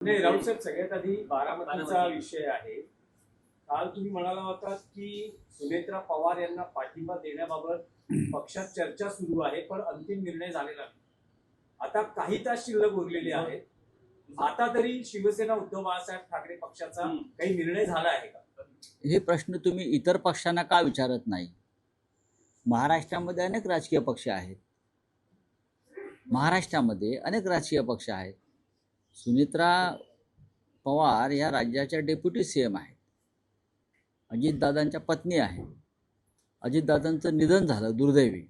नाही राऊत साहेब, सगळ्यात आधी बारामतीचा विषय आहे. काल तुम्ही म्हणाला होता की सुनेत्रा पवार यांना पाठिंबा देण्याबाबत पक्षात चर्चा सुरू आहे, पण अंतिम निर्णय झालेला नाही. आता काही तास शिल्लक उरलेले आहेत. आता तरी शिवसेना उद्धव बाळासाहेब ठाकरे पक्षाचा काही निर्णय झाला आहे का? हे प्रश्न तुम्ही इतर पक्षांना का विचारत नाही? महाराष्ट्रामध्ये अनेक राजकीय पक्ष आहेत. महाराष्ट्रामध्ये अनेक राजकीय पक्ष आहेत. सुनेत्रा पवार या राज्याच्या डेप्युटी सीएम आहेत. अजितदादांच्या पत्नी आहेत. अजितदादांचं निधन झालं दुर्दैवी,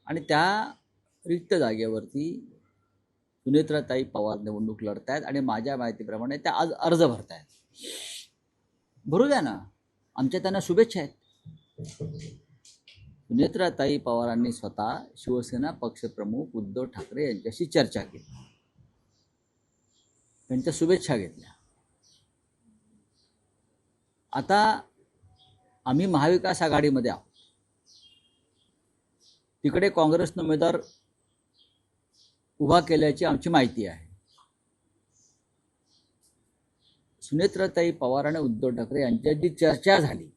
आणि त्या रिक्त जागेवरती सुनेत्राताई पवार निवडणूक लढत आहेत आणि माझ्या माहितीप्रमाणे त्या आज अर्ज भरत आहेत. भरू द्या ना, आमच्या त्यांना शुभेच्छा आहेत. सुनेत्राताई पवारांनी स्वतः शिवसेना पक्षप्रमुख उद्धव ठाकरे यांच्याशी चर्चा केली, त्यांच्या शुभेच्छा घेतल्या. आता आम्ही महाविकास आघाडीमध्ये आहोत. तिकडे काँग्रेसनं उमेदवार उभा केल्याची आमची माहिती आहे. सुनेत्राताई पवार आणि उद्धव ठाकरे यांच्यात जी चर्चा झाली,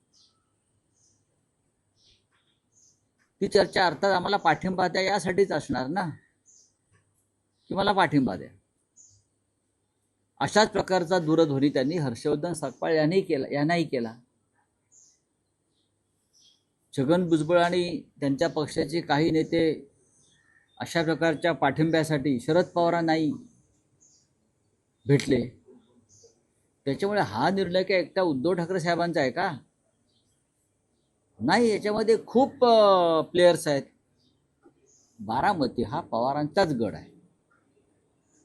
ती चर्चा अर्थात आम्हाला पाठिंबा द्या यासाठीच असणार ना, की मला पाठिंबा द्या. अशाच प्रकारचा दूरध्वनी त्यांनी हर्षवर्धन सकपाळ यांनाही केला. छगन भुजबळ आणि त्यांच्या पक्षाचे काही नेते अशा प्रकारच्या पाठिंब्यासाठी शरद पवारांनाही भेटले. त्याच्यामुळे हा निर्णय काय एकटा उद्धव ठाकरे साहेबांचा आहे का? नाही, याच्यामध्ये खूप प्लेयर्स आहेत. बारामती हा पवारांचाच गड आहे.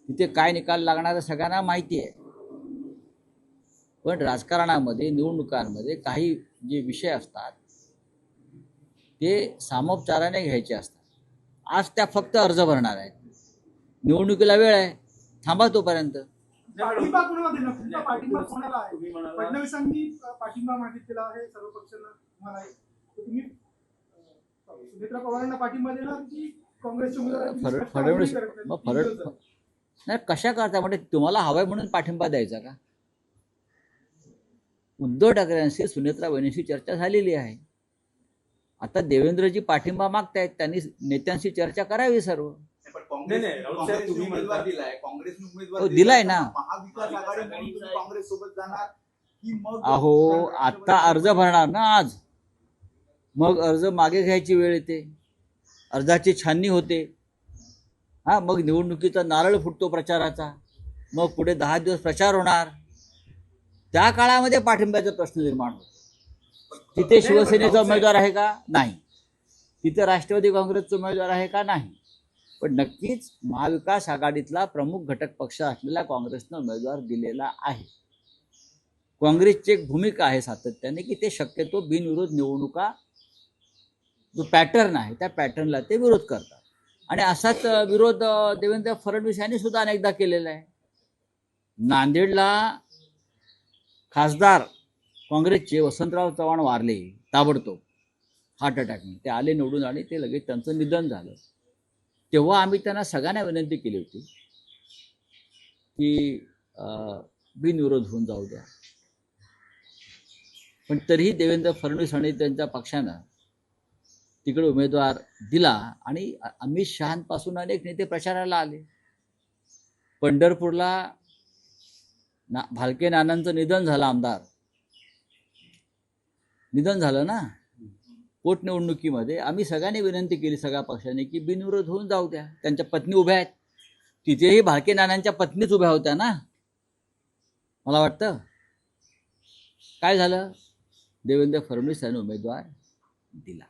तिथे काय निकाल लागणार सगळ्यांना माहिती आहे. पण राजकारणामध्ये, निवडणुकांमध्ये काही जे विषय असतात ते सामोपचाराने घ्यायचे असतात. आज त्या फक्त अर्ज भरणार आहेत. निवडणुकीला वेळ आहे, थांबा तोपर्यंत. पाठिंबा कोणाला देणार? तुमचा पाठिंबा कोणाला आहे? फडणवीसांनी पाठिंबा मागितलेला आहे सर्व पक्षांना. तुम्हाला तुम्ही सुनेत्रा पवारांना पाठिंबा देणार की काँग्रेसचे उमेदवार? फडणवीस नाही, कशा करता म्हणजे तुम्हाला हवाय म्हणून पाठिंबा द्यायचा का? उद्धव ठाकरेंशी सुनेत्रा वहिनीशी चर्चा झालेली आहे. आता देवेंद्रजी पाठिंबा मागतायत, त्यांनी नेत्यांशी चर्चा करावी सर्व. दिलाय ना. अहो, आता अर्ज भरणार ना आज, मग अर्ज मागे घ्यायची वेळ येते, अर्जाची छाननी होते. मग निवडणुकीचा नारळ फुटतो प्रचाराचा, मग पुढे 10 दिवस प्रचार होणार. त्या काळामध्ये पाठिंब्याचा प्रश्न निर्माण होतो. तिथे शिवसेनेचा उमेदवार आहे का? नाही. तिथे राष्ट्रवादी काँग्रेसचा उमेदवार आहे का? नाही. पण नक्कीच महाविकास आघाडीतला प्रमुख घटक पक्ष असलेला काँग्रेसनं उमेदवार दिलेला आहे. काँग्रेसची एक भूमिका आहे सातत्याने की ते शक्यतो बिनविरोध निवडणुका, जो पॅटर्न आहे त्या पॅटर्नला ते विरोध करतात. आणि असाच विरोध देवेंद्र फडणवीस यांनी सुद्धा अनेकदा केलेला आहे. नांदेडला खासदार काँग्रेसचे वसंतराव चव्हाण वारले ताबडतोब हार्ट अटॅकने. ते आले निवडून आणि ते लगेच त्यांचं निधन झालं. तेव्हा आम्ही त्यांना सगळ्यांना विनंती केली होती की बिनविरोध होऊन जाऊ द्या. पण तरीही देवेंद्र फडणवीस आणि त्यांच्या पक्षानं तिकडे उमेदवार दिला आणि अमित शहांपासून अनेक नेते प्रचाराला आले. पंढरपूरला भालके नानांचं निधन झालं, आमदार निधन झालं ना पोटनिवडणुकीमध्ये. आम्ही सगळ्यांनी विनंती केली, सगळ्या पक्षांनी, की बिनविरोध होऊन जाऊ द्या. त्यांच्या पत्नी उभ्या आहेत, तिथेही भालके नानांच्या पत्नीच उभ्या होत्या ना. मला वाटतं काय झालं, देवेंद्र फडणवीस यांनी उमेदवार दिला.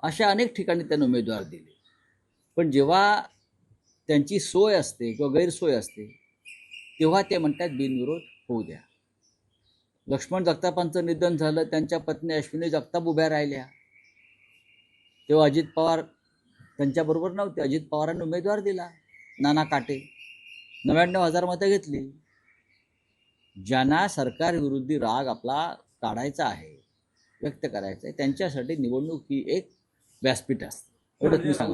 अशा अनेक ठिकाणी त्यांनी उमेदवार दिले. पण जेव्हा त्यांची सोय असते किंवा गैरसोय असते तेव्हा ते म्हणतात बिनविरोध होऊ द्या. लक्ष्मण जगतापांचं निधन झालं, त्यांच्या पत्नी अश्विनी जगताप उभ्या राहिल्या. तेव्हा अजित पवार त्यांच्याबरोबर नव्हते. अजित पवारांनी उमेदवार दिला, नाना काटे. 99,000 मतं घेतली. ज्यांना सरकारविरोधी राग आपला काढायचा आहे, व्यक्त करायचं आहे, त्यांच्यासाठी निवडणूक ही एक व्यासपीठ असते. एवढंच मी सांगू.